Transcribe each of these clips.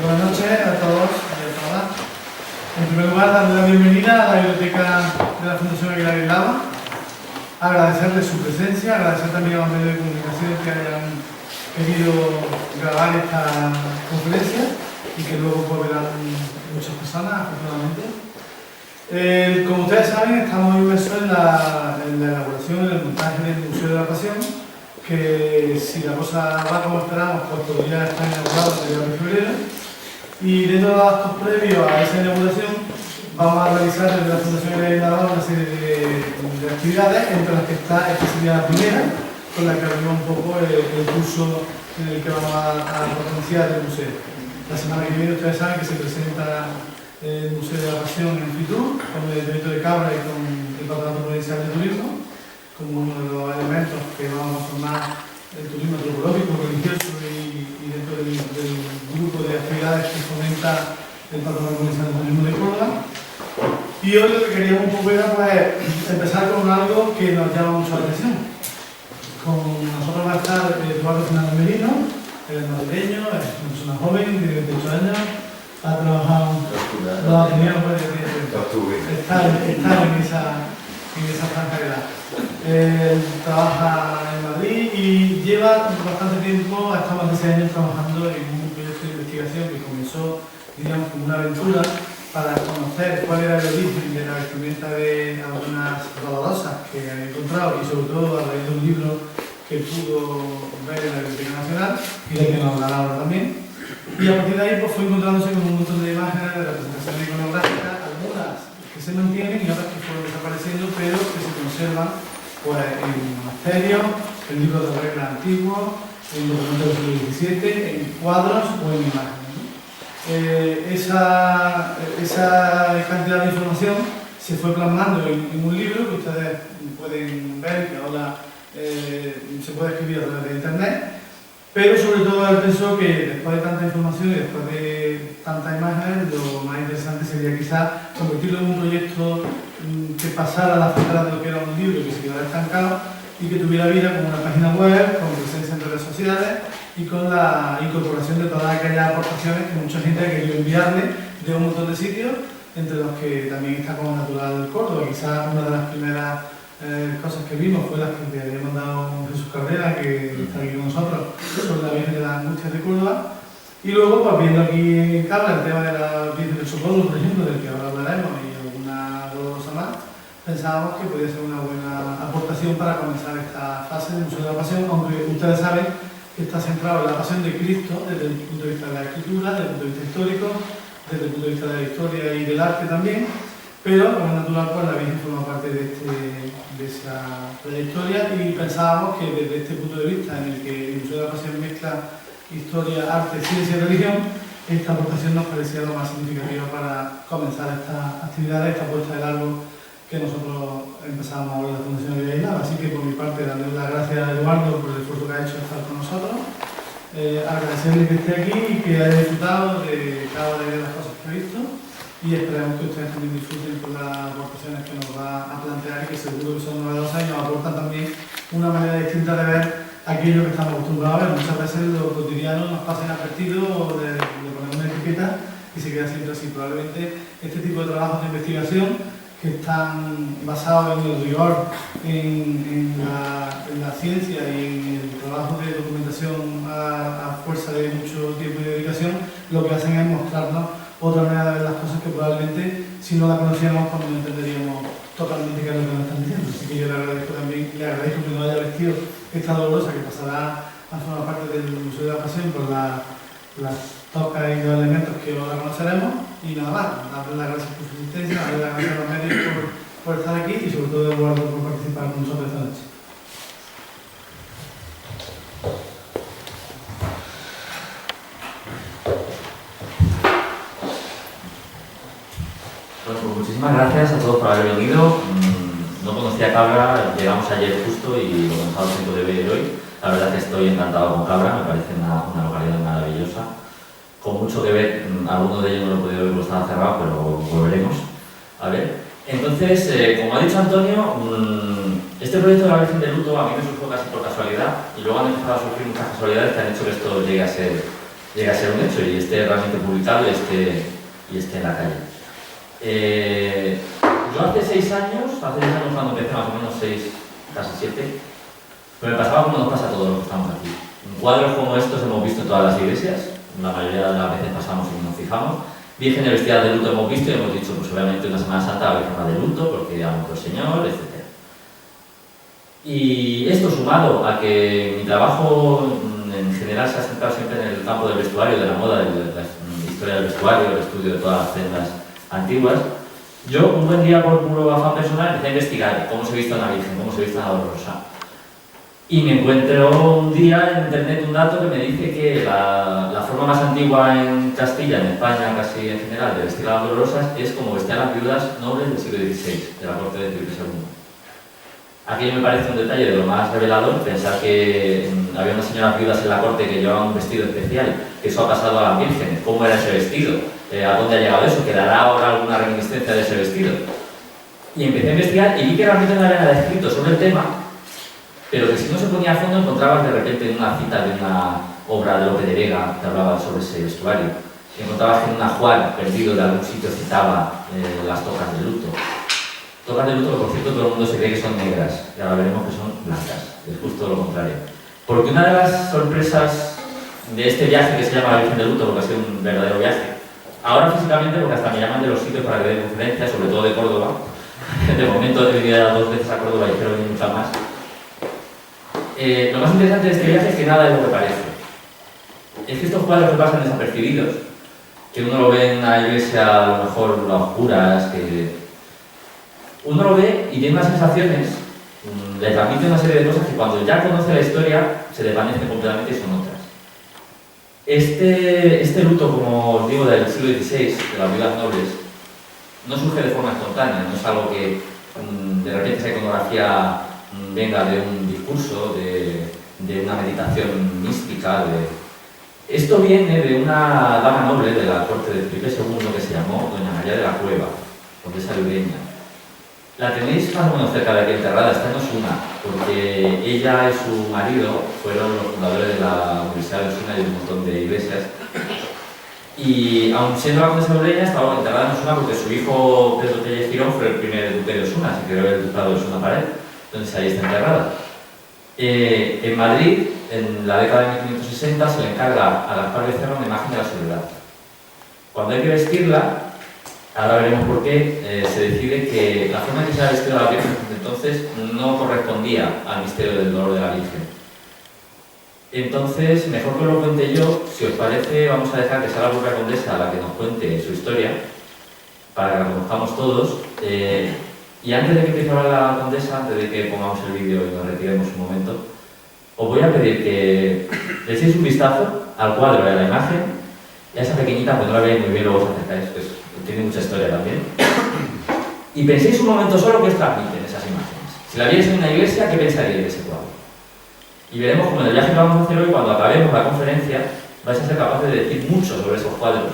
Buenas noches a todos y a todas. En primer lugar, darle la bienvenida a la biblioteca de la Fundación Aguilar y Lava. Agradecerles su presencia, agradecer también a los medios de comunicación que hayan querido grabar esta conferencia y que luego pues verán muchas personas, afortunadamente. Como ustedes saben, estamos inmersos en la elaboración, en el montaje del Museo de la Pasión, que si la cosa va como esperamos, pues podría estar inaugurado a mediados de febrero. Y dentro de los actos previos a esa inauguración, vamos a realizar desde la Fundación de la una serie de actividades, entre las que está, esta sería la primera, con la que abrimos un poco el curso en el que vamos a potenciar el museo. La semana que viene ustedes saben que se presenta el Museo de la Pasión en Fitur, con el Ayuntamiento de Cabra y con el Patronato Provincial de Turismo, como uno de los elementos que vamos a formar el turismo antropológico, religioso y dentro del grupo de actividades que fomenta el Patronato Provincial de Turismo de Córdoba. Y hoy lo que queríamos un poco era pues, empezar con algo que nos llama mucho la atención. Con nosotros va a estar Eduardo Fernández Merino, él es madrileño, es una persona joven, tiene 28 años, ha trabajado está en esa franja de edad. Trabaja en Madrid y lleva bastante tiempo, ha estado más de 6 años trabajando en un proyecto de investigación que comenzó, digamos, como una aventura para conocer cuál era el origen de la vestimenta de algunas rodadosas que han encontrado y sobre todo a raíz de un libro que pudo ver en la Biblioteca Nacional y del que nos hablará ahora también. Y a partir de ahí pues, fue encontrándose con un montón de imágenes de representaciones iconográficas, algunas que se mantienen y otras que fueron desapareciendo, pero que se conservan pues, en monasterios, en libros de reglas antiguos, en documentos del siglo XVII, en cuadros o en imágenes. Esa cantidad de información se fue plasmando en un libro que ustedes pueden ver, que ahora se puede escribir a través de internet, pero sobre todo él pensó que después de tanta información y después de tantas imágenes, lo más interesante sería quizás convertirlo en un proyecto que pasara a la frontera de lo que era un libro, que se quedara estancado y que tuviera vida como una página web, con presencia en redes sociales y con la incorporación de todas aquellas aportaciones que mucha gente ha querido enviarle de un montón de sitios, entre los que también está como Natural Córdoba. Quizás una de las primeras cosas que vimos fue las que le había mandado Jesús Cabrera, que está aquí con nosotros, sobre la Virgen de las Angustias de Córdoba. Y luego, pues viendo aquí en Cabra el tema de la Virgen del Socorro, por ejemplo, del que ahora hablaremos, y alguna cosa más, pensábamos que podía ser una buena aportación para comenzar esta fase del Museo de la Pasión, aunque ustedes saben que está centrado en la Pasión de Cristo desde el punto de vista de la escritura, desde el punto de vista histórico, desde el punto de vista de la historia y del arte también, pero como es natural, pues la Virgen forma parte de esa trayectoria y pensábamos que desde este punto de vista en el que el Museo de la Pasión mezcla historia, arte, ciencia y religión, esta aportación nos parecía lo más significativa para comenzar esta actividad, esta puesta de largo que nosotros empezamos ahora en la Fundación de Aguilar. Así que por mi parte, darle las gracias a Eduardo por el esfuerzo que ha hecho de estar con nosotros, agradecerle que esté aquí y que haya disfrutado de cada una de las cosas que ha visto y esperamos que ustedes también disfruten con las aportaciones que nos va a plantear y que seguro que son novedosas y nos aportan también una manera distinta de ver aquello que estamos acostumbrados a ver. Muchas veces lo cotidiano nos pasa inadvertido o le ponemos una etiqueta y se queda siempre así. Probablemente este tipo de trabajos de investigación que están basados en el rigor, en la ciencia y en el trabajo de documentación a fuerza de mucho tiempo y dedicación, lo que hacen es mostrarnos otra manera de ver las cosas que probablemente si no la conociéramos pues no entenderíamos totalmente qué es lo que nos están diciendo. Así que yo le agradezco que nos haya vestido esta dolorosa que pasará a formar parte del Museo de la Pasión por las tocas y los elementos que ahora conoceremos. Y nada más, darles las gracias por su asistencia, darles las gracias a los medios por estar aquí y sobre todo a Eduardo por participar con nosotros esta noche. Bueno, pues muchísimas gracias a todos por haber venido. No conocía Cabra, llegamos ayer justo y lo hemos dado tiempo de ver hoy. La verdad que estoy encantado con Cabra, me parece una localidad maravillosa. Con mucho que ver, alguno de ellos no lo he podido ver porque estaba cerrado, pero volveremos a ver. Entonces, como ha dicho Antonio, este proyecto de la Virgen de Luto a mí me surgió casi por casualidad y luego han empezado a surgir muchas casualidades que han hecho que esto llegue a ser llegue a ser un hecho y esté realmente publicado y esté en la calle. Yo hace 6 años cuando empecé, más o menos 6, casi 7, pues me pasaba como nos pasa a todos los que estamos aquí. Cuadros como estos hemos visto en todas las iglesias, la mayoría de las veces pasamos y nos fijamos. Vírgenes vestidas de luto hemos visto y hemos dicho, pues obviamente una Semana Santa la Virgen va de luto porque ha muerto el Señor, etc. Y esto sumado a que mi trabajo en general se ha centrado siempre en el campo del vestuario, de la moda, de la historia del vestuario, el estudio de todas las prendas antiguas, yo un buen día por puro afán personal empecé a investigar cómo se viste una Virgen, cómo se viste una Dolorosa. Y me encuentro un día en internet un dato que me dice que la forma más antigua en Castilla, en España casi en general, de vestir a las dolorosas es como vestían las viudas nobles del siglo XVI, de la corte de Felipe II. Aquello me parece un detalle de lo más revelador, pensar que había unas señoras viudas en la corte que llevaban un vestido especial, que eso ha pasado a las vírgenes, cómo era ese vestido, a dónde ha llegado eso, quedará ahora alguna reminiscencia de ese vestido. Y empecé a investigar y vi que realmente no había nada escrito sobre el tema, pero que si no se ponía a fondo encontrabas de repente una cita de una obra de Lope de Vega que hablaba sobre ese vestuario. Encontrabas que en un ajuar perdido de algún sitio citaba las tocas de luto. Tocas de luto que por cierto todo el mundo se cree que son negras, y ahora veremos que son blancas, es justo lo contrario. Porque una de las sorpresas de este viaje que se llama la Virgen de Luto, porque ha sido un verdadero viaje, ahora físicamente porque hasta me llaman de los sitios para que dé conferencias, sobre todo de Córdoba, de momento he venido 2 veces a Córdoba y espero venir muchas más. Lo más interesante de este viaje es que nada es lo que parece. Es que estos cuadros que pasan desapercibidos, que uno lo ve en una iglesia a lo mejor a oscuras, que uno lo ve y tiene unas sensaciones, le transmite una serie de cosas que cuando ya conoce la historia se desvanece completamente y son otras. Este luto, como os digo, del siglo XVI, de las viudas nobles, no surge de forma espontánea, no es algo que de repente esa iconografía venga de un discurso, de una meditación mística. Esto viene de una dama noble de la corte de Felipe II que se llamó Doña María de la Cueva, condesa de Ureña. La tenéis más o menos cerca de aquí enterrada, esta no es una, porque ella y su marido fueron los fundadores de la Universidad de Osuna y de un montón de iglesias. Y aun siendo la condesa de Ureña, estaba enterrada en Osuna porque su hijo Pedro Tellez Girón fue el primer duque de Osuna, se creó el ducado de Osuna Pared, entonces ahí está enterrada. En Madrid, en la década de 1560, se le encarga a Gaspar Becerra una imagen de la Soledad. Cuando hay que vestirla, ahora veremos por qué, se decide que la forma en que se ha vestido a la Virgen entonces no correspondía al misterio del dolor de la Virgen. Entonces, mejor que lo cuente yo, si os parece, vamos a dejar que sea la propia condesa la que nos cuente su historia, para que la conozcamos todos. Y antes de que empiece a hablar la condesa, antes de que pongamos el vídeo y nos retiremos un momento, os voy a pedir que le echéis un vistazo al cuadro y a la imagen, y a esa pequeñita, pues no la veis muy bien, luego os acercáis, pues tiene mucha historia también. Y penséis un momento solo qué os transmiten esas imágenes. Si la vierais en una iglesia, ¿qué pensaríais de ese cuadro? Y veremos cómo en el viaje que vamos a hacer hoy, cuando acabemos la conferencia, vais a ser capaces de decir mucho sobre esos cuadros.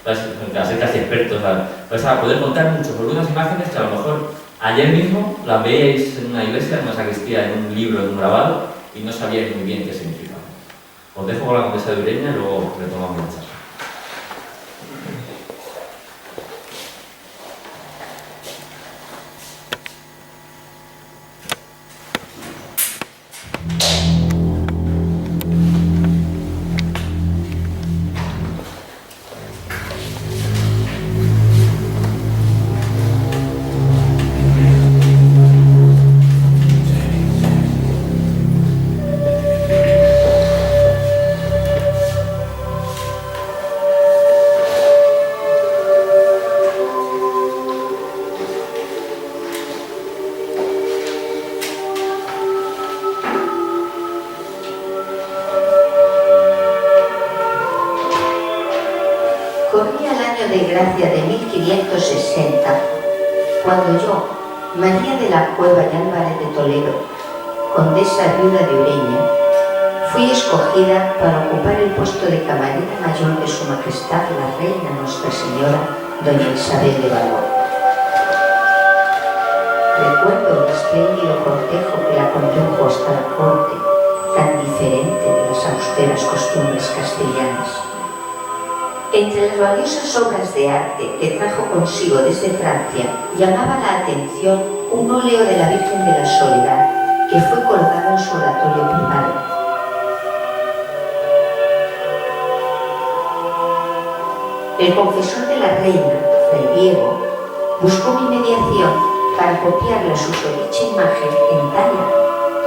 Vais a ser casi expertos, vais a poder contar mucho sobre unas imágenes que a lo mejor ayer mismo las veíais en una iglesia, en una sacristía, en un libro, en un grabado, y no sabíais muy bien qué significaba. Os dejo con la condesa de Ureña y luego retomamos la charla. Corría el año de gracia de 1560, cuando yo, María de la Cueva y Álvarez de Toledo, condesa viuda de Ureña, fui escogida para ocupar el puesto de camarera mayor de Su Majestad la Reina Nuestra Señora, doña Isabel de Valois. Recuerdo el espléndido cortejo que la condujo hasta la corte, tan diferente de las austeras costumbres castellanas, Entre las valiosas obras de arte que trajo consigo desde Francia, llamaba la atención un óleo de la Virgen de la Soledad que fue colgado en su oratorio privado. El confesor de la reina, Fray Diego, buscó mi mediación para copiar la susodicha imagen en talla,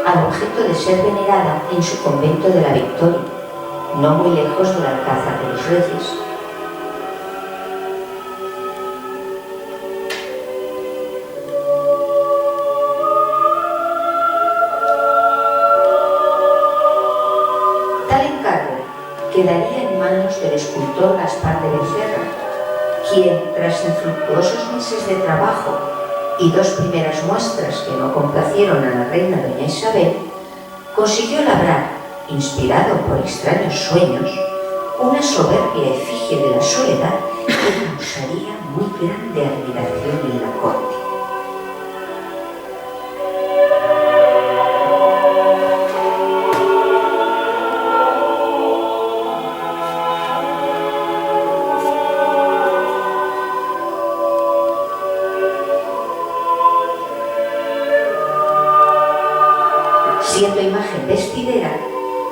al objeto de ser venerada en su convento de la Victoria, no muy lejos del Alcázar de los Reyes. Tal encargo quedaría en manos del escultor Gaspar de Becerra, quien, tras infructuosos meses de trabajo y 2 primeras muestras que no complacieron a la reina doña Isabel, consiguió labrar, inspirado por extraños sueños, una soberbia efigie de la Soledad que causaría muy grande admiración en la corte. Siendo imagen vestidera,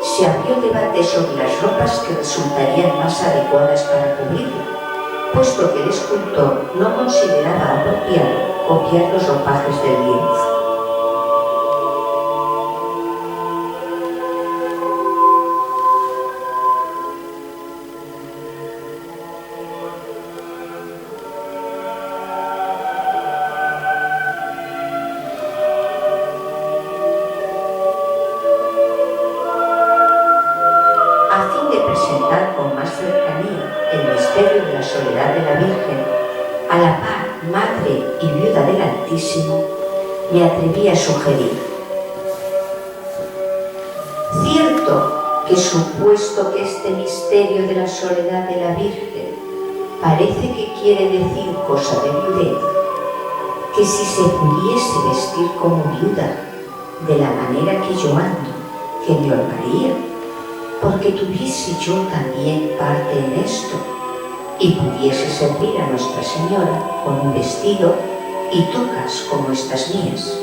se abrió el debate sobre las ropas que resultarían más adecuadas para cubrirla, puesto que el escultor no consideraba apropiado copiar los ropajes del lienzo. Me atreví a sugerir. Cierto que supuesto que este misterio de la soledad de la Virgen parece que quiere decir cosa de viudez, que si se pudiese vestir como viuda de la manera que yo ando, que me holgaría, porque tuviese yo también parte en esto y pudiese servir a Nuestra Señora con un vestido y tocas como estas mías.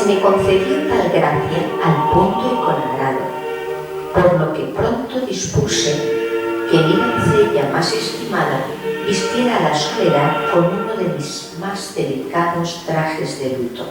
Me concedió tal gracia al punto y con agrado, por lo que pronto dispuse que mi doncella más estimada vistiera la Soledad con uno de mis más delicados trajes de luto.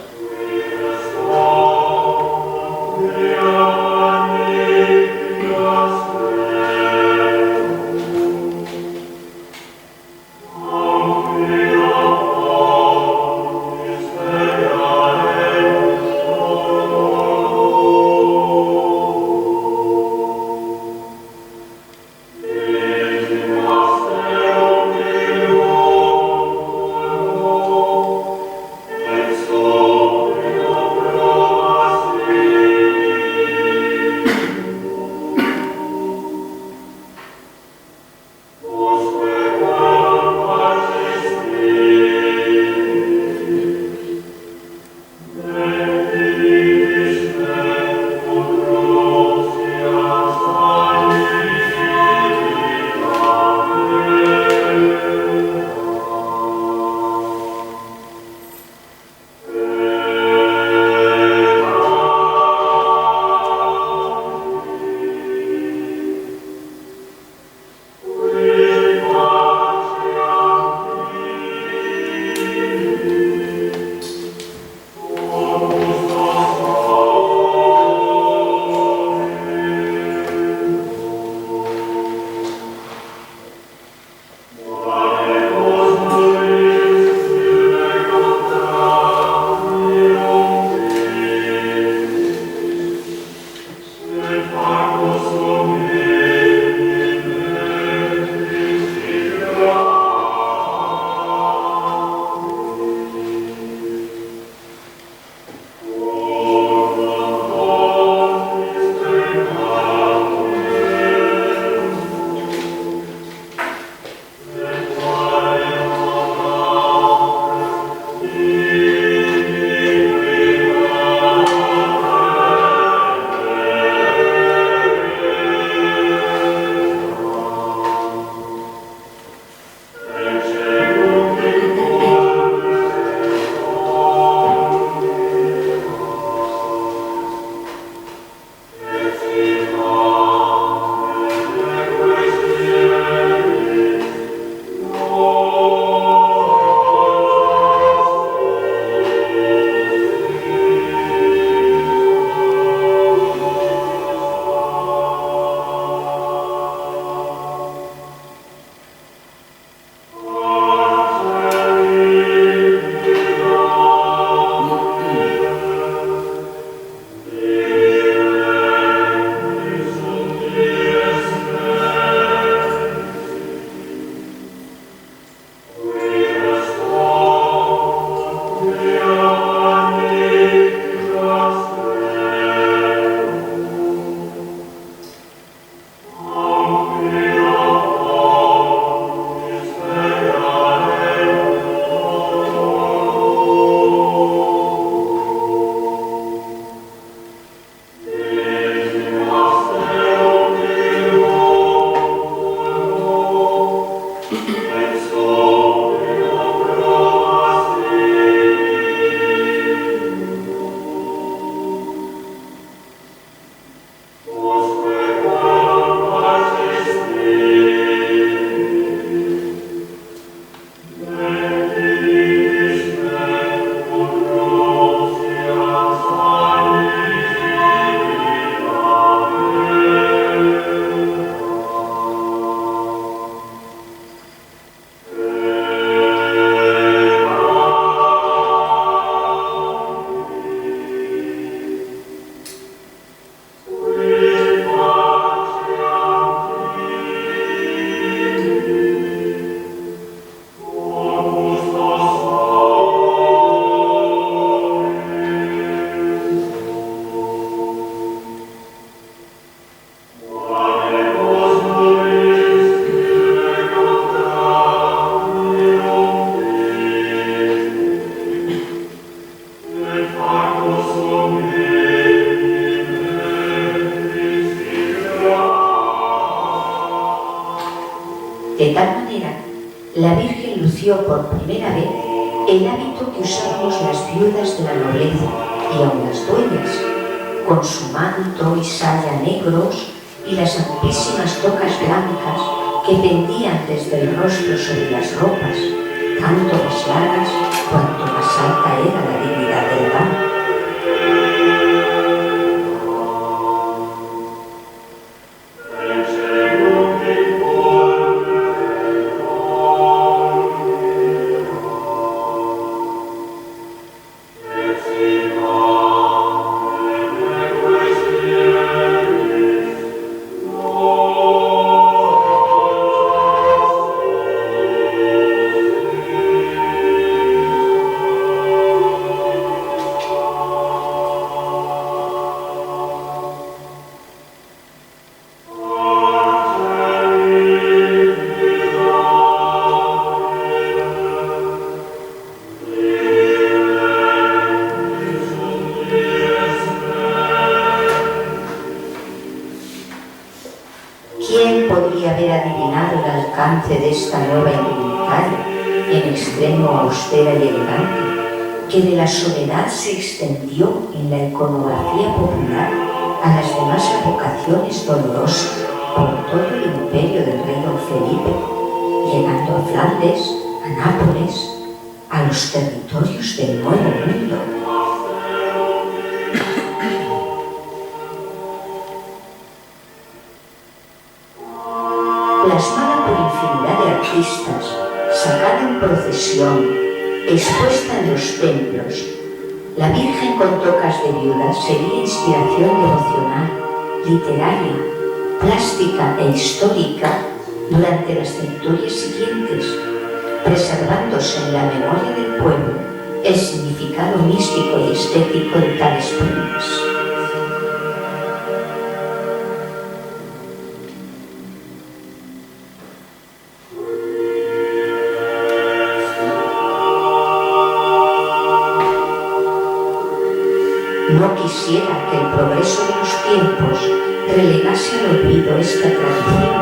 la Virgen lució por primera vez el hábito que usábamos las viudas de la nobleza y aun las dueñas, con su manto y saya negros y las amplísimas tocas blancas que pendían desde el rostro sobre las ropas, tanto más largas cuanto más alta era la dignidad del dama. ¿Quién podría haber adivinado el alcance de esta nueva indumentaria, en extremo austera y elegante, que de la soledad se extendió en la iconografía popular a las demás advocaciones dolorosas por todo el imperio del rey don Felipe, llegando a Flandes, a Nápoles, a los territorios del Nuevo Mundo? Plasmada por infinidad de artistas, sacada en procesión, expuesta en los templos, la Virgen con tocas de viuda sería inspiración devocional, literaria, plástica e histórica durante las centurias siguientes, preservándose en la memoria del pueblo el significado místico y estético de tales prendas. No quisiera que el progreso de los tiempos relegase al olvido esta tradición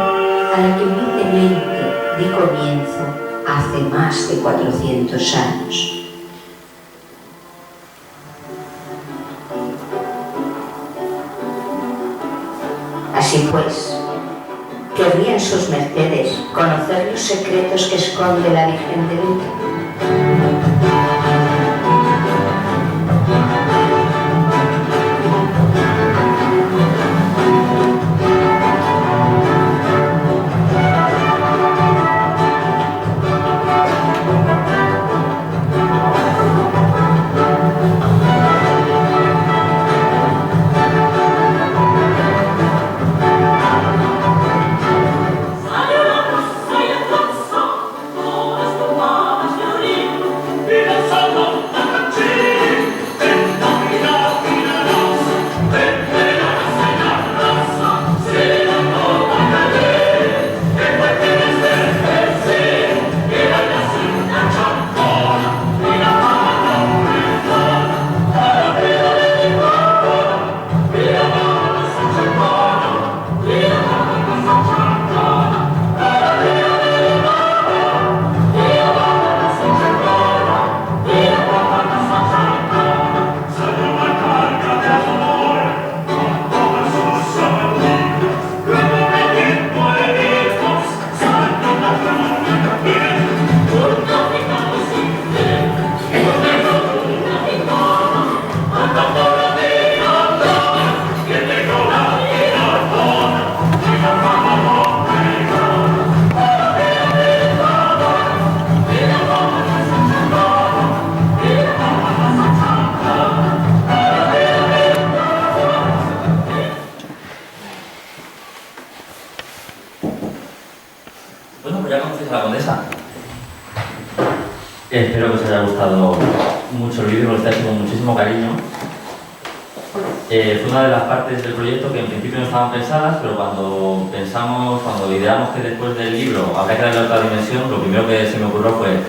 a la que humildemente di comienzo hace más de 400 años. Así pues, ¿querrían sus mercedes conocer los secretos que esconde la Virgen de Luz? Bueno, pues ya conocéis a la condesa. Espero que os haya gustado mucho el vídeo, lo estáis con muchísimo cariño. Fue una de las partes del proyecto que en principio no estaban pensadas, pero cuando ideamos que después del libro habría que darle otra dimensión, lo primero que se me ocurrió fue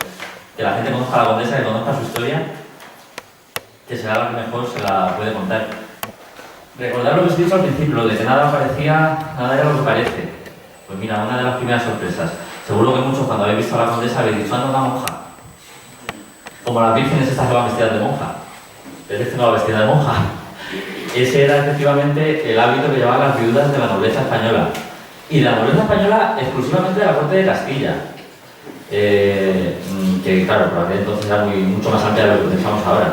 que la gente conozca a la condesa, que conozca su historia, que será la que mejor se la puede contar. Recordad lo que os he dicho al principio, de que nada era lo que parece. Pues mira, una de las primeras sorpresas. Seguro que muchos cuando habéis visto a la condesa habéis dicho, anda una monja. Como las vírgenes estas que van vestidas de monja. Pero este no va vestida de monja. Ese era efectivamente el hábito que llevaban las viudas de la nobleza española. Y de la nobleza española exclusivamente de la corte de Castilla. Que claro, por aquel entonces era mucho más amplia de lo que pensamos ahora.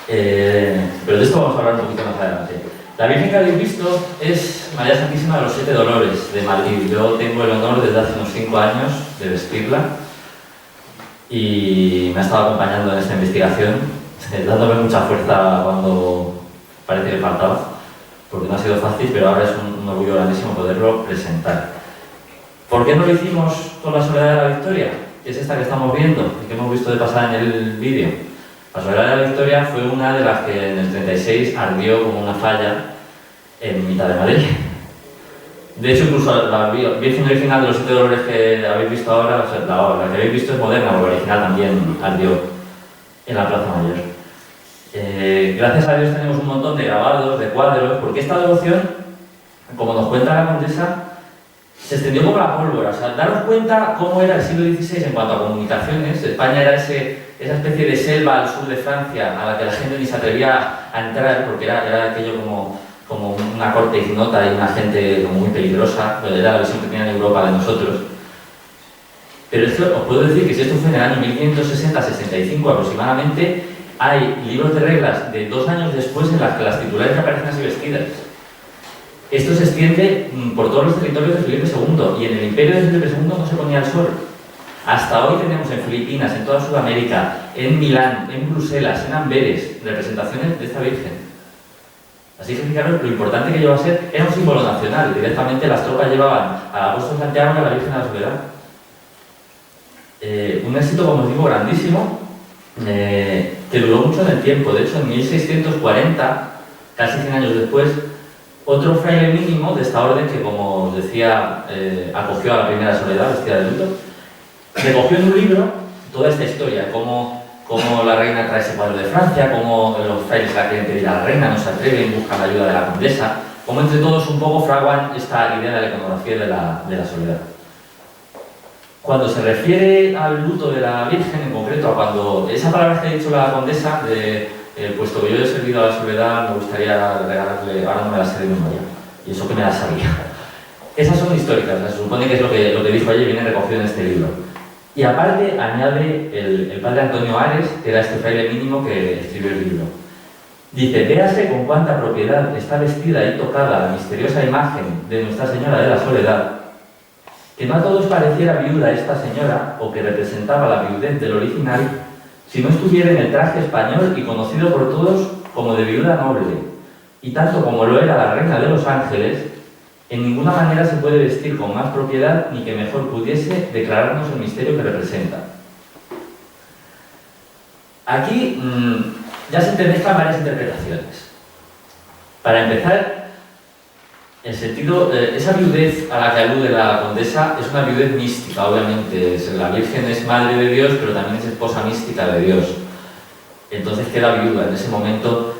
Pero de esto vamos a hablar un poquito más adelante. La Virgen que habéis visto es María Santísima de los Siete Dolores de Madrid. Yo tengo el honor desde hace unos 5 años de vestirla y me ha estado acompañando en esta investigación, dándome mucha fuerza cuando parece que faltaba, porque no ha sido fácil, pero ahora es un orgullo grandísimo poderlo presentar. ¿Por qué no lo hicimos con la Soledad de la Victoria? Que es esta que estamos viendo y que hemos visto de pasada en el vídeo. La Soledad de la Victoria fue una de las que en el 36 ardió como una falla en mitad de Madrid. De hecho, incluso la Virgen original de los Siete Dolores que habéis visto ahora, o sea, la que habéis visto es moderna, porque la original también ardió en la Plaza Mayor. Gracias a Dios tenemos un montón de grabados, de cuadros, porque esta devoción, como nos cuenta la condesa, se extendió como la pólvora. O sea, daros cuenta cómo era el siglo XVI en cuanto a comunicaciones. España era esa especie de selva al sur de Francia a la que la gente ni se atrevía a entrar porque era aquello como una corte ignota y una gente como muy peligrosa. Era la visión que tenían en Europa de nosotros. Pero esto, os puedo decir que si esto fue en el año 1560-65 aproximadamente, hay libros de reglas de 2 años después en las que las titulares aparecen así vestidas. Esto se extiende por todos los territorios de Felipe II y en el imperio de Felipe II no se ponía el sol. Hasta hoy tenemos en Filipinas, en toda Sudamérica, en Milán, en Bruselas, en Amberes, representaciones de esta Virgen. Así que fijaros lo importante que llegó a ser, era un símbolo nacional. Directamente las tropas llevaban al apóstol Santiago y a la Virgen de la Soledad. Un éxito, como os digo, grandísimo, que duró mucho en el tiempo. De hecho, en 1640, casi 100 años después, otro fraile mínimo de esta orden, que como os decía, acogió a la primera Soledad vestida de luto, recogió en un libro toda esta historia, cómo la reina trae ese cuadro de Francia, cómo los frailes la quieren pedir a la reina, no se atreven, buscan la ayuda de la condesa, cómo entre todos un poco fraguan esta idea de la iconografía de la Soledad. Cuando se refiere al luto de la Virgen, en concreto, a cuando esa palabra que ha dicho la condesa, puesto que yo he servido a la Soledad, me gustaría regalarle, ahora no me la sé de memoria, y eso que me la sabía. Esas son históricas, se supone que es lo que dijo ayer, viene recogido en este libro. Y aparte añade el padre Antonio Ares, que era este fraile mínimo que escribió el libro. Dice, véase con cuánta propiedad está vestida y tocada la misteriosa imagen de Nuestra Señora de la Soledad, que no a todos pareciera viuda esta señora, o que representaba la viudez del original, si no estuviera en el traje español y conocido por todos como de viuda noble, y tanto como lo era la reina de los ángeles, en ninguna manera se puede vestir con más propiedad ni que mejor pudiese declararnos el misterio que representa. Aquí ya se entremezclan varias interpretaciones. Para empezar, en sentido, esa viudez a la que alude la condesa es una viudez mística, obviamente. La Virgen es madre de Dios, pero también es esposa mística de Dios. Entonces queda viuda. En ese momento,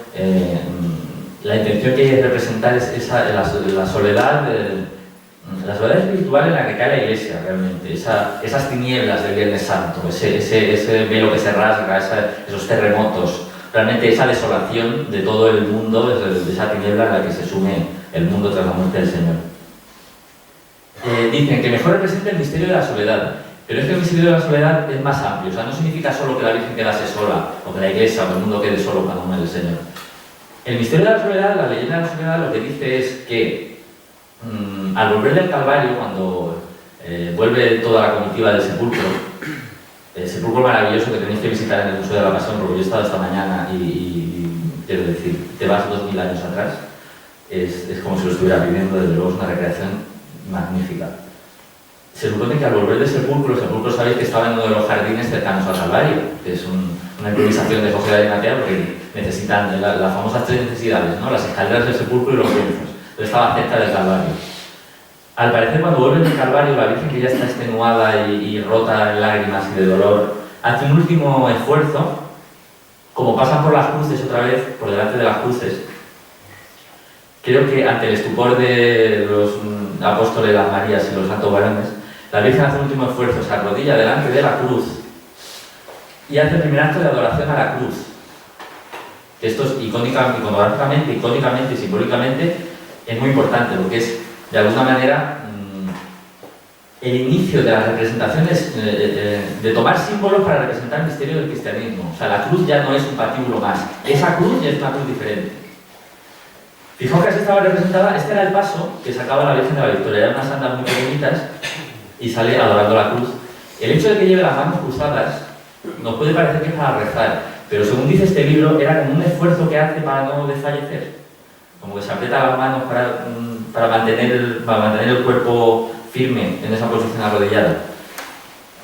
la intención que hay de representar es la soledad espiritual en la que cae la Iglesia, realmente. Esas tinieblas del Viernes Santo, ese velo que se rasga, esos terremotos. Realmente esa desolación de todo el mundo, de esa tiniebla en la que se sume el mundo tras la muerte del Señor. Dicen que mejor representa el misterio de la soledad, pero es que el misterio de la soledad es más amplio. O sea, no significa solo que la Virgen quedase sola, o que la Iglesia o que el mundo quede solo cuando muere el Señor. El misterio de la soledad, la leyenda de la soledad, lo que dice es que al volver del Calvario, cuando vuelve toda la comitiva del sepulcro, el sepulcro maravilloso que tenéis que visitar en el Museo de la Pasión, porque yo he estado esta mañana y quiero decir, te vas 2000 años atrás, es como si lo estuviera viviendo, desde luego es una recreación magnífica. Se supone que al volver del sepulcro, el sepulcro sabéis que estaba en uno de los jardines cercanos al Calvario, que es una improvisación de José de Arimatea, porque necesitan las famosas 3 necesidades, ¿no? Las escaleras del sepulcro y los lienzos. Entonces estaba cerca del Calvario. Al parecer, cuando vuelven del Calvario, la Virgen, que ya está extenuada y rota en lágrimas y de dolor, hace un último esfuerzo, como pasan por las cruces otra vez, por delante de las cruces. Creo que ante el estupor de los apóstoles, las Marías y los santos varones, La Virgen hace un último esfuerzo, se arrodilla delante de la cruz y hace el primer acto de adoración a la cruz. Esto es iconográficamente, icónicamente y simbólicamente es muy importante, porque es, de alguna manera, el inicio de las representaciones, de tomar símbolos para representar el misterio del cristianismo. O sea, la cruz ya no es un patíbulo más, esa cruz ya es una cruz diferente. Fijaos que así estaba representada, este era el paso que sacaba la Virgen de la Victoria, eran unas andas muy pequeñitas y sale adorando la cruz. El hecho de que lleve las manos cruzadas nos puede parecer que es para rezar, pero según dice este libro, era como un esfuerzo que hace para no desfallecer, como que se aprieta las manos para mantener el cuerpo firme en esa posición arrodillada.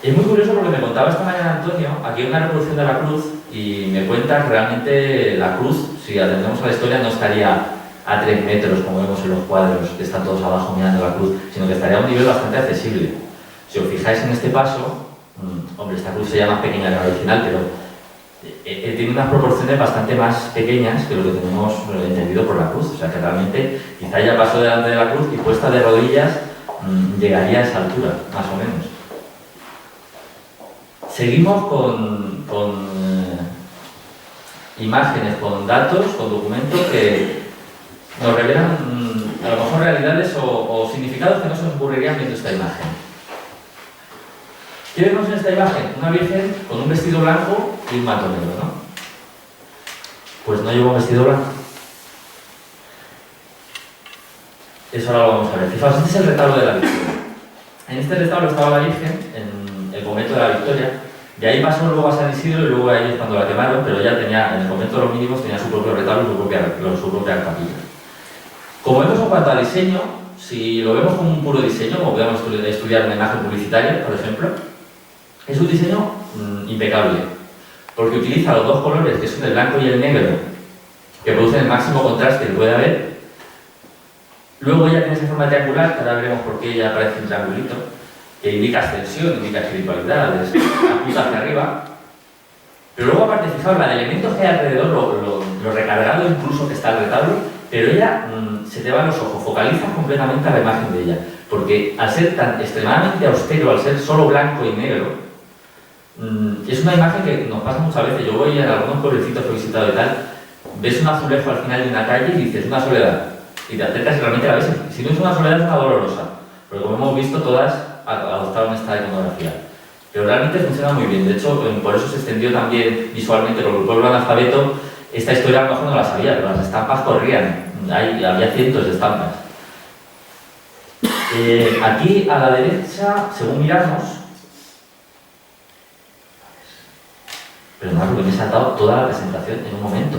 Es muy curioso porque me contaba esta mañana Antonio, aquí hay una reproducción de la cruz y me cuenta que realmente la cruz, si atendemos a la historia, no estaría a 3 metros como vemos en los cuadros que están todos abajo mirando la cruz, sino que estaría a un nivel bastante accesible. Si os fijáis en este paso, hombre, esta cruz sería más pequeña que la original, pero tiene unas proporciones bastante más pequeñas que lo que tenemos entendido por la cruz. O sea que realmente quizá ya pasó delante de la cruz y puesta de rodillas llegaría a esa altura, más o menos. Seguimos con imágenes, con datos, con documentos que nos revelan a lo mejor realidades o significados que no se nos ocurrirían viendo esta imagen. ¿Qué vemos en esta imagen? Una virgen con un vestido blanco y un manto negro, ¿no? Pues no lleva un vestido blanco. Eso ahora lo vamos a ver. Fijaos, este es el retablo de la Victoria. En este retablo estaba la Virgen, en el convento de la Victoria. De ahí pasó luego a San Isidro y luego a ellos cuando la quemaron, pero ya tenía, en el convento de los mínimos, tenía su propio retablo y su propia capilla. Como vemos en cuanto a diseño, si lo vemos como un puro diseño, como podemos estudiar una imagen publicitaria, por ejemplo, es un diseño impecable, porque utiliza los dos colores, que son el blanco y el negro, que producen el máximo contraste que puede haber. Luego ella tiene esa forma triangular, que ahora veremos por qué ella aparece un triangulito, que indica ascensión, indica espiritualidad, apunta hacia arriba. Pero luego, aparte, fijaos, la de elementos que hay alrededor, lo recargado incluso que está el retablo, pero ella se te va a los ojos, focaliza completamente a la imagen de ella, porque al ser tan extremadamente austero, al ser solo blanco y negro, es una imagen que nos pasa muchas veces. Yo voy a algunos pueblecitos que he visitado y tal, ves un azulejo al final de una calle y dices, una soledad, y te acercas y realmente la ves. Si no es una soledad, es una dolorosa, porque como hemos visto, todas adoptaron esta iconografía. Pero realmente funciona muy bien. De hecho, por eso se extendió también visualmente, porque el pueblo analfabeto, esta historia a lo mejor no la sabía, pero las estampas corrían. Había cientos de estampas. Aquí a la derecha, según miramos, pero no, porque me he saltado toda la presentación en un momento.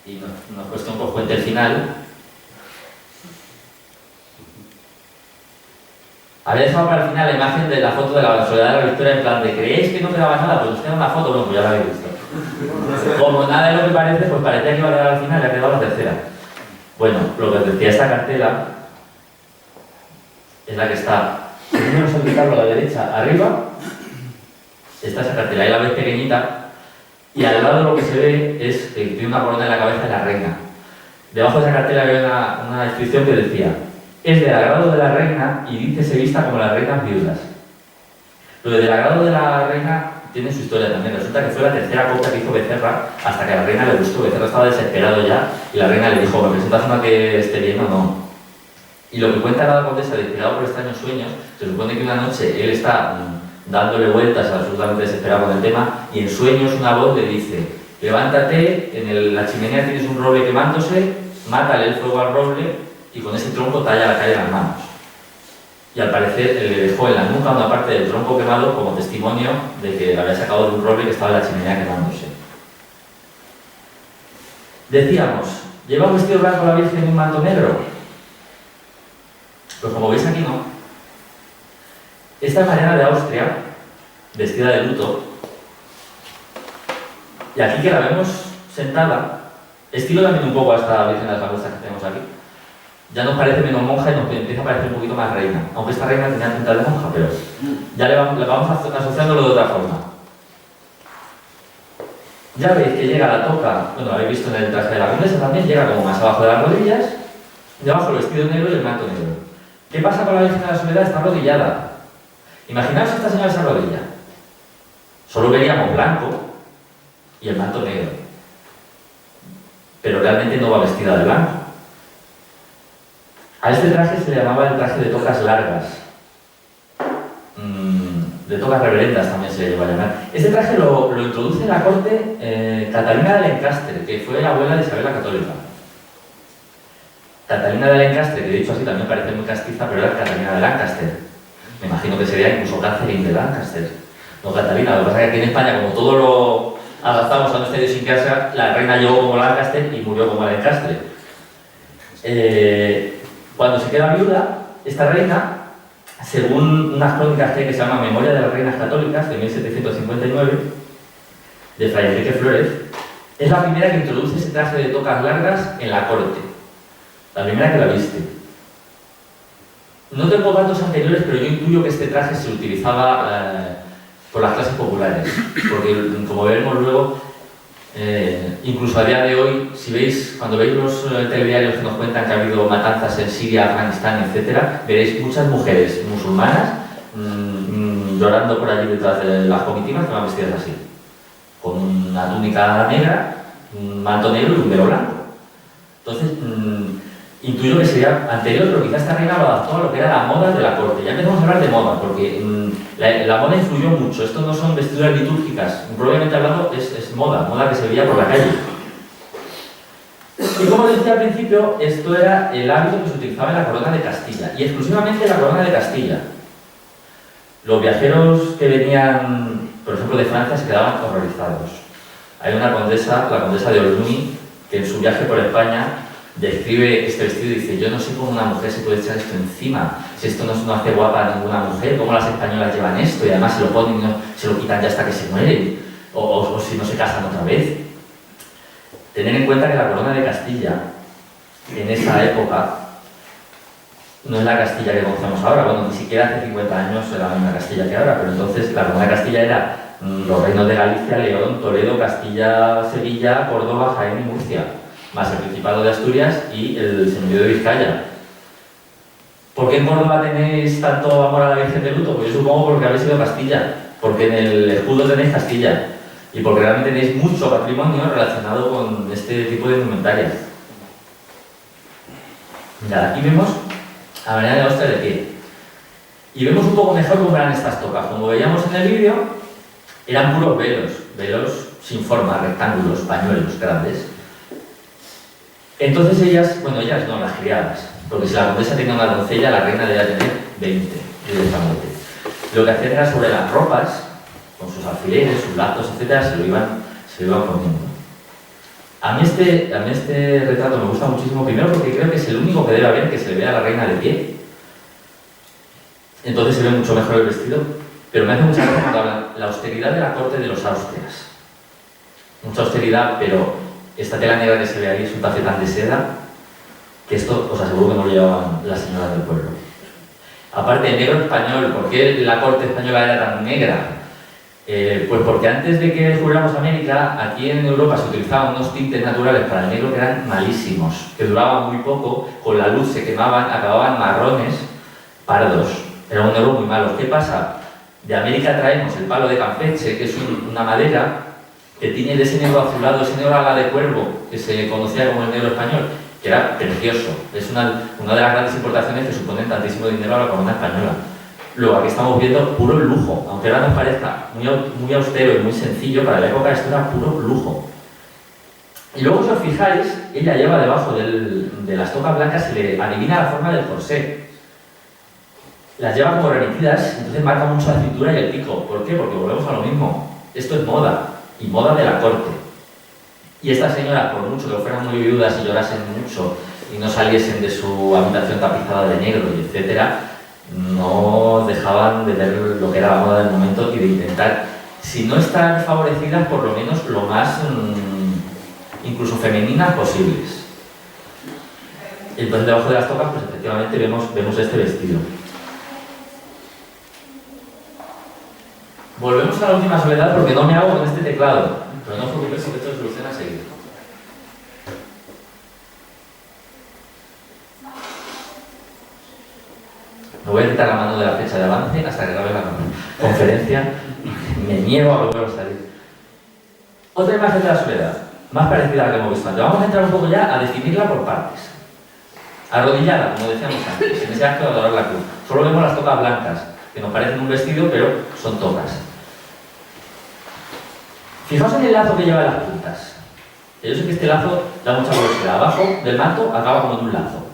Y nos cuesta un poco el final. Había dejado para el final la imagen de la foto de la soledad de la Victoria, en plan de ¿creéis que no quedaba nada? Pues nos queda una foto, bueno, pues ya la habéis visto. Como nada de lo que parece, pues parecía que iba a quedar al final, ya ha quedado la tercera. Bueno, lo que decía esta cartela es la que está, si no nos olvidamos a la derecha, arriba, está esa cartela, ahí la ves pequeñita, y al lado lo que se ve es que tiene una corona en la cabeza de la reina. Debajo de esa cartela había una inscripción que decía: es del agrado de la reina y dice se vista como las reinas viudas. Lo del agrado de la reina tiene su historia también. Resulta que fue la tercera copia que hizo Becerra hasta que a la reina le gustó. Becerra estaba desesperado ya y la reina le dijo: ¿me presentas una que esté bien o no? Y lo que cuenta la condesa, inspirado por extraños sueños, se supone que una noche él está dándole vueltas absolutamente desesperado con el tema y en sueños una voz le dice: levántate, en la chimenea tienes un roble quemándose, mátale el fuego al roble y con ese tronco talla la calle en las manos. Y al parecer le dejó en la nuca una parte del tronco quemado como testimonio de que la había sacado de un roble que estaba en la chimenea quemándose. Decíamos, ¿lleva un vestido blanco la Virgen y un manto negro? Pues como veis aquí no. Esta es Mariana de Austria, vestida de luto, y aquí que la vemos sentada, estilo también un poco a esta Virgen de las Angustas que tenemos aquí. Ya nos parece menos monja y nos empieza a parecer un poquito más reina, aunque esta reina tenía pinta de monja, pero ya le vamos asociándolo de otra forma. Ya veis que llega la toca, bueno, lo habéis visto en el traje de la condesa también, llega como más abajo de las rodillas, debajo el vestido negro y el manto negro. ¿Qué pasa con la Virgen de la Soledad? Está arrodillada. Imaginaos esta señora se arrodilla. Solo veríamos blanco y el manto negro. Pero realmente no va vestida de blanco. A este traje se le llamaba el traje de tocas largas. De tocas reverendas también se le lleva a llamar. Este traje lo introduce en la corte Catalina de Lencastre, que fue la abuela de Isabel la Católica. Catalina de Lencastre, que dicho así también parece muy castiza, pero era Catalina de Lancaster. Me imagino que sería incluso Catherine de Lancaster, no Catalina. Lo que pasa es que aquí en España, como todo lo adaptamos a nuestra idiosincrasia, la reina llegó como Lancaster y murió como Lencastre. Cuando se queda viuda, esta reina, según unas crónicas que se llama Memoria de las Reinas Católicas, de 1759, de Fray Enrique Flórez, es la primera que introduce ese traje de tocas largas en la corte. La primera que la viste. No tengo datos anteriores, pero yo intuyo que este traje se utilizaba por las clases populares, porque como veremos luego, incluso a día de hoy, si veis, cuando veis los telediarios que nos cuentan que ha habido matanzas en Siria, Afganistán, etc., veréis muchas mujeres musulmanas llorando por allí detrás de las comitivas que van vestidas así, con una túnica negra, un manto negro y un velo blanco. Entonces, intuyo que sería anterior, pero quizás esta reina lo adaptó a lo que era la moda de la corte. Ya empezamos a hablar de moda, porque la moda influyó mucho. Esto no son vestiduras litúrgicas, probablemente hablando es moda que se veía por la calle. Y como decía al principio, esto era el hábito que se utilizaba en la corona de Castilla, y exclusivamente en la corona de Castilla. Los viajeros que venían, por ejemplo, de Francia, se quedaban horrorizados. Hay una condesa, la condesa de Olmuy, que en su viaje por España describe este vestido y dice: yo no sé cómo una mujer se puede echar esto encima, si esto no hace guapa a ninguna mujer, cómo las españolas llevan esto y además se lo ponen y no, se lo quitan ya hasta que se mueren, o si no se casan otra vez. Tener en cuenta que la corona de Castilla, en esa época, no es la Castilla que conocemos ahora. Bueno, ni siquiera hace 50 años era la misma Castilla que ahora, pero entonces la corona de Castilla era los reinos de Galicia, León, Toledo, Castilla, Sevilla, Córdoba, Jaén y Murcia, más el Principado de Asturias y el Señorío de Vizcaya. ¿Por qué en Córdoba tenéis tanto amor a la Virgen de Luto? Pues yo supongo porque habéis sido Castilla, porque en el escudo tenéis Castilla y porque realmente tenéis mucho patrimonio relacionado con este tipo de indumentarias. Ya, aquí vemos a manera de hostia de pie. Y vemos un poco mejor cómo eran estas tocas. Como veíamos en el vídeo, eran puros velos sin forma, rectángulos, pañuelos grandes. Entonces ellas no, las criadas, porque si la condesa tenía una doncella, la reina debía tener 20 directamente. Lo que hacían era sobre las ropas, con sus alfileres, sus lazos, etc., se lo iban poniendo. A mí este retrato me gusta muchísimo, primero porque creo que es el único que debe haber que se le vea a la reina de pie. Entonces se ve mucho mejor el vestido, pero me hace mucha gracia cuando hablan la austeridad de la corte de los Austrias. Mucha austeridad, pero esta tela negra que se ve ahí es un tafetán de seda, que esto os aseguro que no lo llevaban las señoras del pueblo. Aparte, el negro español, ¿por qué la corte española era tan negra? Pues porque antes de que descubriéramos América, aquí en Europa se utilizaban unos tintes naturales para el negro que eran malísimos, que duraban muy poco, con la luz se quemaban, acababan marrones, pardos. Era un negro muy malo. ¿Qué pasa? De América traemos el palo de Campeche, que es una madera que tiene de ese negro azulado, ese negro ala de cuervo, que se conocía como el negro español, que era precioso. Es una de las grandes importaciones que suponen tantísimo dinero a la corona española. Luego aquí estamos viendo puro lujo, aunque ahora nos parezca muy austero y muy sencillo, para la época esto era puro lujo. Y luego, si os fijáis, ella lleva debajo de las tocas blancas, se le adivina la forma del corsé. Las lleva como remitidas, entonces marca mucho la cintura y el pico. ¿Por qué? Porque volvemos a lo mismo. Esto es moda, y moda de la corte. Y estas señoras, por mucho que fueran muy viudas y llorasen mucho y no saliesen de su habitación tapizada de negro y etcétera, no dejaban de ver lo que era la moda del momento y de intentar, si no estar favorecidas, por lo menos lo más incluso femeninas posibles. Entonces debajo de las tocas, pues efectivamente vemos este vestido. Volvemos a la última soledad porque no me hago con este teclado, pero no os preocupéis porque esto se soluciona seguido. Me voy a quitar la mano de la fecha de avance hasta que acabe la conferencia. Me niego a volver a salir. Otra imagen de la soledad, más parecida a la que hemos visto antes. Vamos a entrar un poco ya a definirla por partes. Arrodillada, como decíamos antes, en ese acto de adorar la cruz. Solo vemos las tocas blancas, que nos parecen un vestido, pero son tocas. Fijaos en el lazo que lleva en las puntas. Yo sé que este lazo da mucha curiosidad. Abajo del manto acaba como en un lazo.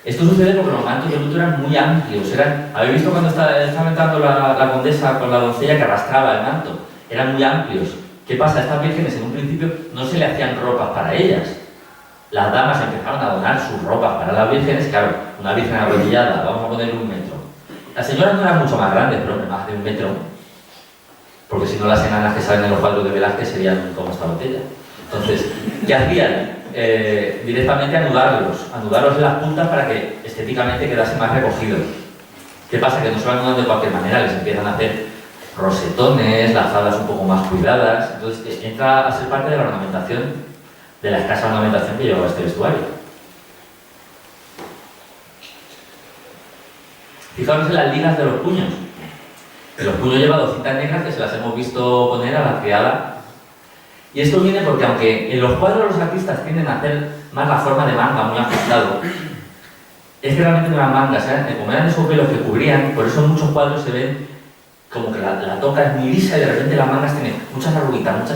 Esto sucede porque los mantos de luto eran muy amplios. ¿Habéis visto cuando estaba entrando la condesa con la doncella que arrastraba el manto? Eran muy amplios. ¿Qué pasa? Estas vírgenes en un principio no se le hacían ropas para ellas. Las damas empezaron a donar sus ropas para las vírgenes. Claro, una virgen arrodillada, vamos a poner 1 metro. Las señoras no eran mucho más grandes, pero más de 1 metro. Porque si no, las enanas que salen en los cuadros de Velázquez serían como esta botella. Entonces, ¿qué hacían? Directamente anudarlos en las puntas para que estéticamente quedase más recogidos. ¿Qué pasa? Que no se van anudando de cualquier manera, les empiezan a hacer rosetones, lazadas un poco más cuidadas. Entonces entra a ser parte de la ornamentación, de la escasa ornamentación que llevaba este vestuario. Fijaos en las ligas de los puños. En los puños lleva 2 cintas negras que se las hemos visto poner a la criada. Y esto viene porque aunque en los cuadros los artistas tienden a hacer más la forma de manga, muy ajustado, es que realmente no eran mangas, ¿eh? Como eran esos velos que cubrían, por eso en muchos cuadros se ven como que la toca es muy lisa y de repente las mangas tienen muchas arruguitas.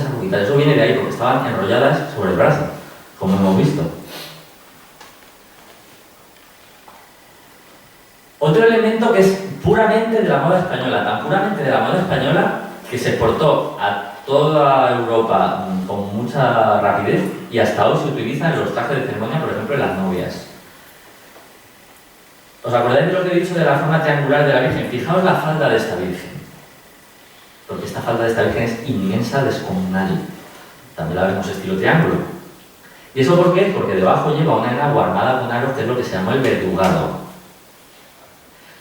Eso viene de ahí, porque estaban enrolladas sobre el brazo, como hemos visto. Otro elemento que es puramente de la moda española, tan puramente de la moda española que se exportó a toda Europa con mucha rapidez y hasta hoy se utiliza en los trajes de ceremonia, por ejemplo, en las novias. ¿Os acordáis de lo que he dicho de la forma triangular de la Virgen? Fijaos la falda de esta Virgen. Porque esta falda de esta Virgen es inmensa, descomunal. También la vemos estilo triángulo. ¿Y eso por qué? Porque debajo lleva una enagua armada con aros, que es lo que se llama el verdugado.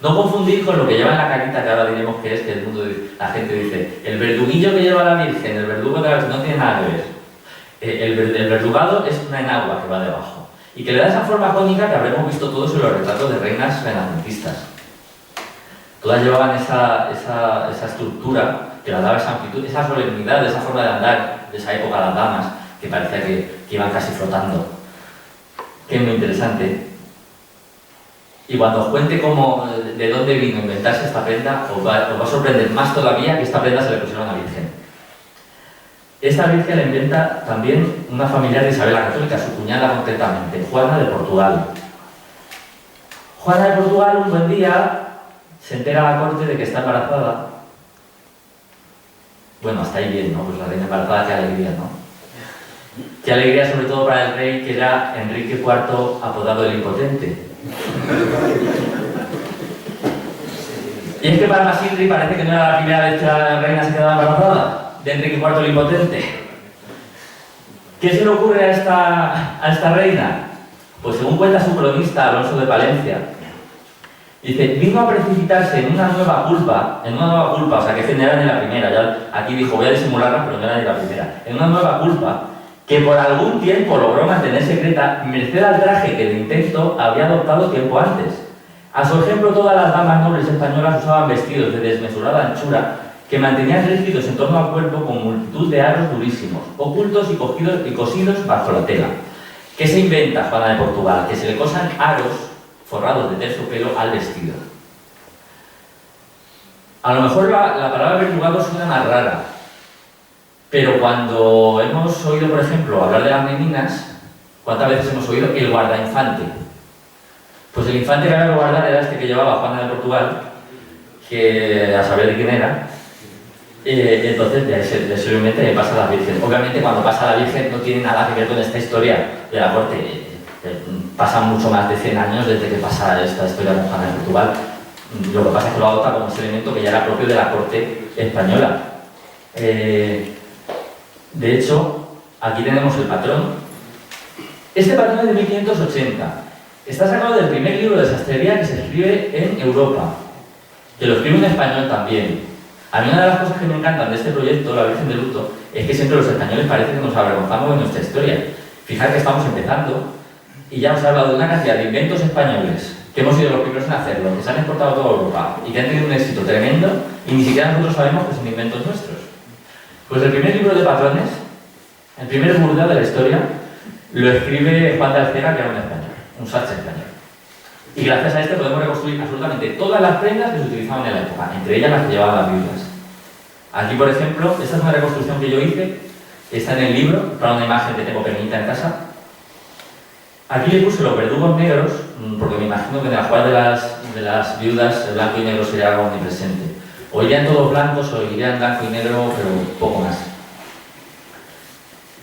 No confundir con lo que lleva en la carita, que ahora diremos que es, que la gente dice, el verduguillo que lleva la Virgen, el verdugo de la Virgen, no tiene nada que ver. El verdugado es una enagua que va debajo y que le da esa forma cónica que habremos visto todos en los retratos de reinas renacentistas. Todas llevaban esa estructura que les daba esa amplitud, esa solemnidad, esa forma de andar de esa época, las damas, que parecía que iban casi flotando. Que es muy interesante. Y cuando os cuente de dónde vino a inventarse esta prenda, os va a sorprender más todavía que esta prenda se le pusieron a la Virgen. Esta Virgen la inventa también una familiar de Isabel la Católica, su cuñada concretamente, Juana de Portugal. Juana de Portugal un buen día se entera a la corte de que está embarazada. Bueno, hasta ahí bien, ¿no? Pues la reina embarazada, qué alegría, ¿no? Qué alegría sobre todo para el rey, que era Enrique IV, apodado el Impotente. Y es que para Masindri parece que no era la primera vez que la reina se quedaba embarazada de Enrique IV el Impotente. ¿Qué se le ocurre a esta reina? Pues según cuenta su cronista Alonso de Palencia, dice, vino a precipitarse en una nueva culpa, o sea que no era ni la primera, ya aquí dijo voy a disimularla, pero no era ni la primera, en una nueva culpa que por algún tiempo logró mantener secreta, merced al traje que de intento había adoptado tiempo antes. A su ejemplo, todas las damas nobles españolas usaban vestidos de desmesurada anchura que mantenían rígidos en torno al cuerpo con multitud de aros durísimos, ocultos y cosidos bajo la tela. ¿Qué se inventa Juana de Portugal? Que se le cosan aros forrados de terciopelo al vestido. A lo mejor la palabra verdugado suena más rara, pero cuando hemos oído, por ejemplo, hablar de las meninas, ¿cuántas veces hemos oído el guardainfante? Pues el infante que había que guardar era este que llevaba Juana de Portugal, que a saber de quién era, entonces de eso obviamente pasa la Virgen. Obviamente cuando pasa la Virgen no tiene nada que ver con esta historia de la corte. Pasan mucho más de 100 años desde que pasa esta historia con Juana de Portugal. Lo que pasa es que lo adopta como ese elemento que ya era propio de la corte española. De hecho, aquí tenemos el patrón. Este patrón es de 1580. Está sacado del primer libro de sastrería que se escribe en Europa, que lo escribe en español también. A mí una de las cosas que me encantan de este proyecto, La Virgen de Luto, es que siempre los españoles parece que nos avergonzamos de nuestra historia. Fijad que estamos empezando y ya os he hablado de una cantidad de inventos españoles que hemos sido los primeros en hacerlo, que se han exportado a toda Europa y que han tenido un éxito tremendo y ni siquiera nosotros sabemos que son inventos nuestros. Pues el primer libro de patrones, el primer burda de la historia, lo escribe Juan de Alcera, que era un español, un sache español. Y gracias a este podemos reconstruir absolutamente todas las prendas que se utilizaban en la época, entre ellas las que llevaban las viudas. Aquí, por ejemplo, esta es una reconstrucción que yo hice, está en el libro, para una imagen que tengo pequeñita en casa. Aquí le puse los verdugos negros, porque me imagino que en la cual de las viudas el blanco y negro sería algo omnipresente. O irían todos blancos o irían blanco y negro, pero poco más.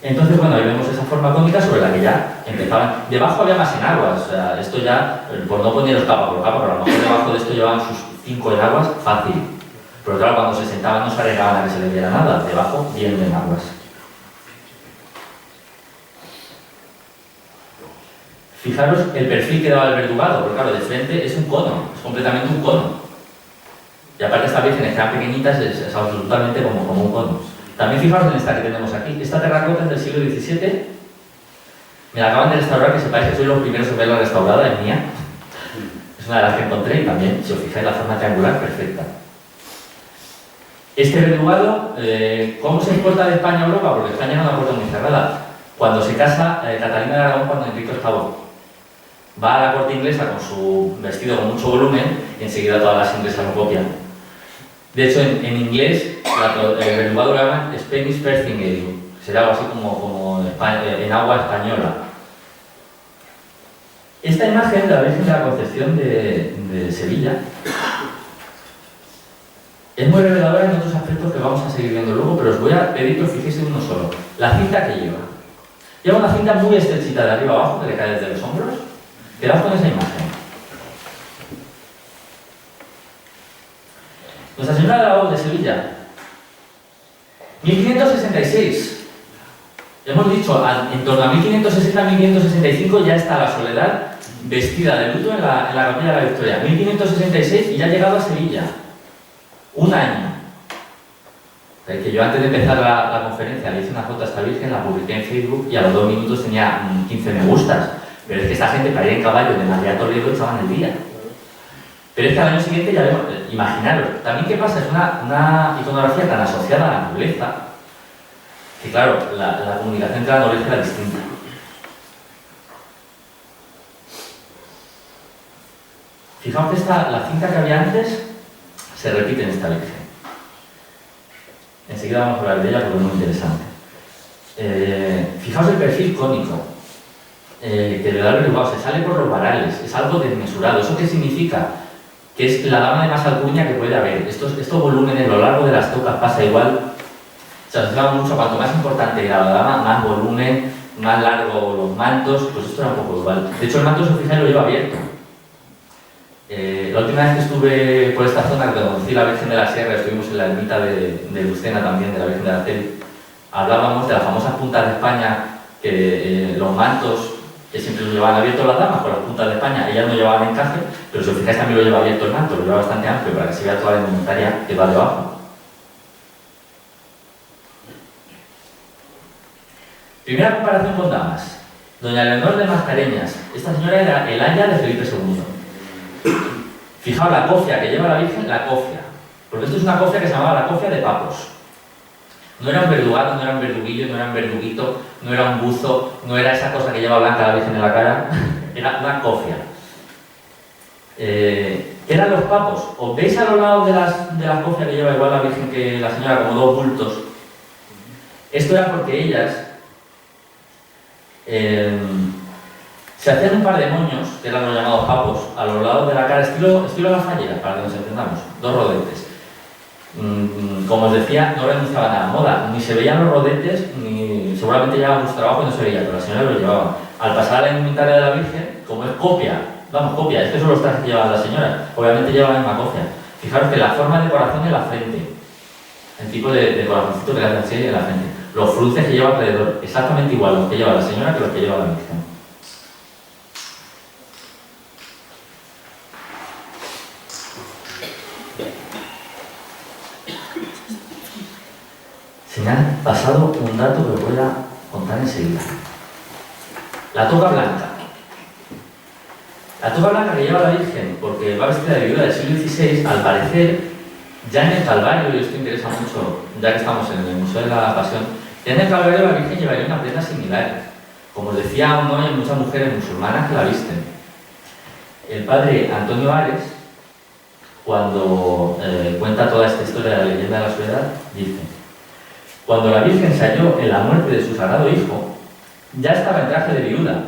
Entonces, bueno, ahí vemos esa forma cónica sobre la que ya empezaban. Debajo había más enaguas, o sea, esto ya, pues no ponieros capa por capa, pero a lo mejor debajo de esto llevaban sus 5 enaguas fácil. Pero claro, cuando se sentaban no se arriesgaban a que se les diera nada, debajo bien de enaguas. Fijaros el perfil que daba el verdugado, porque claro, de frente es un cono, es completamente un cono. Y aparte estas vírgenes que eran pequeñitas es absolutamente como un cono. También fijaros en esta que tenemos aquí. Esta terracota es del siglo XVII. Me la acaban de restaurar, que sepáis que soy los primeros en verla restaurada, es mía. Es una de las que encontré y también, si os fijáis, la forma triangular perfecta. Este verdugado, ¿cómo se exporta de España a Europa? Porque España era una puerta muy cerrada. Cuando se casa Catalina de Aragón, cuando Enrique VIII va a la corte inglesa con su vestido con mucho volumen y enseguida todas las inglesas lo copian. De hecho, en inglés, el verdugado lo llaman Spanish Farthingale, será algo así como en agua española. Esta imagen de la Virgen de la Concepción de Sevilla es muy reveladora en otros aspectos que vamos a seguir viendo luego, pero os voy a pedir que os fijéis en uno solo. La cinta que lleva. Lleva una cinta muy estrechita de arriba abajo, que le cae desde los hombros. Quedaos con esa imagen. Nuestra Señora de la Voz de Sevilla, 1566. Hemos dicho, en torno a 1560-1565 ya está la Soledad vestida de luto en la Capilla de la Victoria. 1566 y ya ha llegado a Sevilla. Un año. Que yo antes de empezar la conferencia le hice una foto a esta Virgen, la publiqué en Facebook y a los 2 minutos tenía 15 me gustas. Pero es que esta gente para ir en caballo de Madrid a Toledo echaban el día. Pero es que al año siguiente ya vemos, imaginaros, también qué pasa, es una iconografía tan asociada a la nobleza, que claro, la comunicación entre la nobleza era distinta. Fijaos que la cinta que había antes se repite en esta Virgen. Enseguida vamos a hablar de ella porque es muy interesante. Fijaos el perfil cónico que le da el verdugado, se sale por los varales, es algo desmesurado. ¿Eso qué significa? Que es la dama de más alcurnia que puede haber. Estos volúmenes a lo largo de las tocas pasa igual. Se asociaba mucho, cuanto más importante era la dama, más volumen, más largo los mantos, pues esto era un poco igual. De hecho, el manto, si os fijáis, lo lleva abierto. La última vez que estuve por esta zona, que conocí la Virgen de la Sierra, estuvimos en la ermita de Lucena también, de la Virgen de la Cel, hablábamos de las famosas puntas de España, que los mantos que siempre lo llevaban abiertos las damas con las puntas de España, ellas no llevaban encaje, pero si os fijáis también lo lleva abierto el manto, lo lleva bastante amplio para que se vea toda la indumentaria que va debajo. Primera comparación con damas. Doña Leonor de Mascareñas. Esta señora era el aya de Felipe II. Fijaos la cofia que lleva la Virgen, la cofia. Porque esto es una cofia que se llamaba la cofia de papos. No era un verdugado, no era un verduguillo, no era un verduguito, no era un buzo, no era esa cosa que lleva blanca la Virgen en la cara, era una cofia. Eran los papos. ¿Os veis a los lados de las cofias que lleva igual la Virgen que la señora, como 2 bultos? Esto era porque ellas se hacían un par de moños, que eran los llamados papos, a los lados de la cara, estilo las falleras, para que nos entendamos, 2 rodetes. Como os decía, no renunciaban a la moda, ni se veían los rodetes, ni seguramente llevaban mucho trabajo y no se veía, pero la señora lo llevaba. Al pasar a la indumentaria de la Virgen, como es copia, estos son los trajes que llevaba la señora, obviamente lleva la misma copia. Fijaros que la forma de decoración es la frente, el tipo de decoracióncito que le hacen así en la frente. Los fruces que lleva alrededor, exactamente igual los que lleva la señora que los que lleva la Virgen. Se me ha pasado un dato que os voy a contar enseguida. La toca blanca. La toga blanca que lleva la Virgen, porque va vestida de viuda del siglo XVI, al parecer, ya en el Calvario, y esto interesa mucho, ya que estamos en el Museo de la Pasión, ya en el Calvario la Virgen llevaría una prenda similar. Como os decía, aún hoy hay muchas mujeres musulmanas que la visten. El padre Antonio Ares, cuando cuenta toda esta historia de la leyenda de la soledad, dice: cuando la Virgen se halló en la muerte de su sagrado hijo, ya estaba en traje de viuda.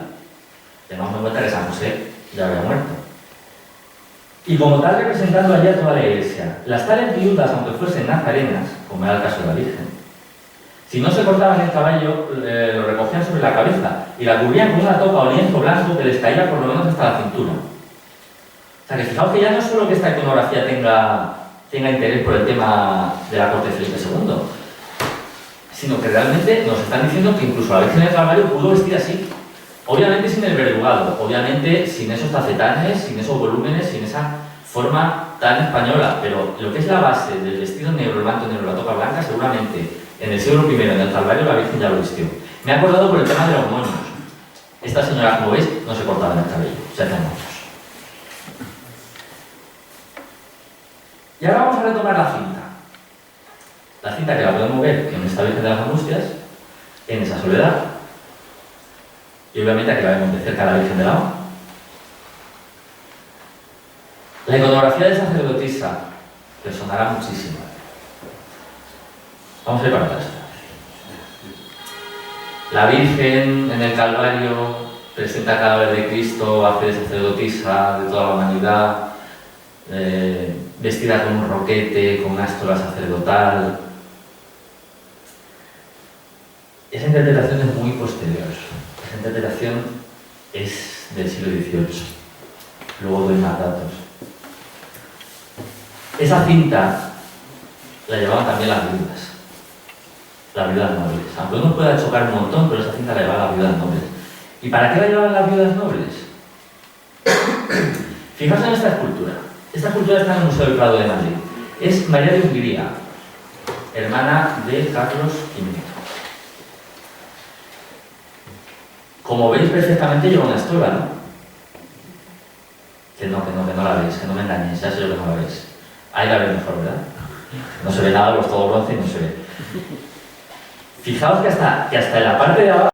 Tengamos en cuenta que San José ya había muerto. Y como tal, representando allí a toda la iglesia. Las tales viudas, aunque fuesen nazarenas, como era el caso de la Virgen, si no se cortaban el caballo, lo recogían sobre la cabeza y la cubrían con una toca o lienzo blanco que les caía por lo menos hasta la cintura. O sea, que fijaos que ya no es solo que esta iconografía tenga interés por el tema de la corte de Felipe II, sino que realmente nos están diciendo que incluso la Virgen del Calvario pudo vestir así. Obviamente sin el verdugado, obviamente sin esos tacetanes, sin esos volúmenes, sin esa forma tan española, pero lo que es la base del vestido negro, el manto negro, la toca blanca, seguramente en el siglo I, en el Calvario, la Virgen ya lo vistió. Me he acordado por el tema de los moños. Esta señora, como veis, no se cortaba el cabello, se hacían moños. Y ahora vamos a retomar la cinta. La cinta que la podemos ver en esta Virgen de las Angustias, en esa soledad, y obviamente aquí la vemos de cerca a la Virgen de la O. La iconografía de sacerdotisa les sonará muchísimo. Vamos a ir para atrás. La Virgen en el Calvario presenta el cadáver de Cristo, hace de sacerdotisa de toda la humanidad, vestida con un roquete, con una estola sacerdotal. Esa interpretación es muy posterior. Esa interpretación es del siglo XVIII. Luego doy más datos. Esa cinta la llevaban también las viudas nobles. Aunque uno pueda chocar un montón, pero esa cinta la llevaban las viudas nobles. ¿Y para qué la llevaban las viudas nobles? Fijaos en esta escultura. Esta escultura está en el Museo del Prado de Madrid. Es María de Hungría, hermana de Carlos V. Como veis perfectamente lleva una estola, ¿no? Que no la veis, que no me engañéis, ya sé yo que no la veis. Ahí la veis mejor, ¿verdad? No se ve nada, pues todo bronce y no se ve. Fijaos que hasta en la parte de abajo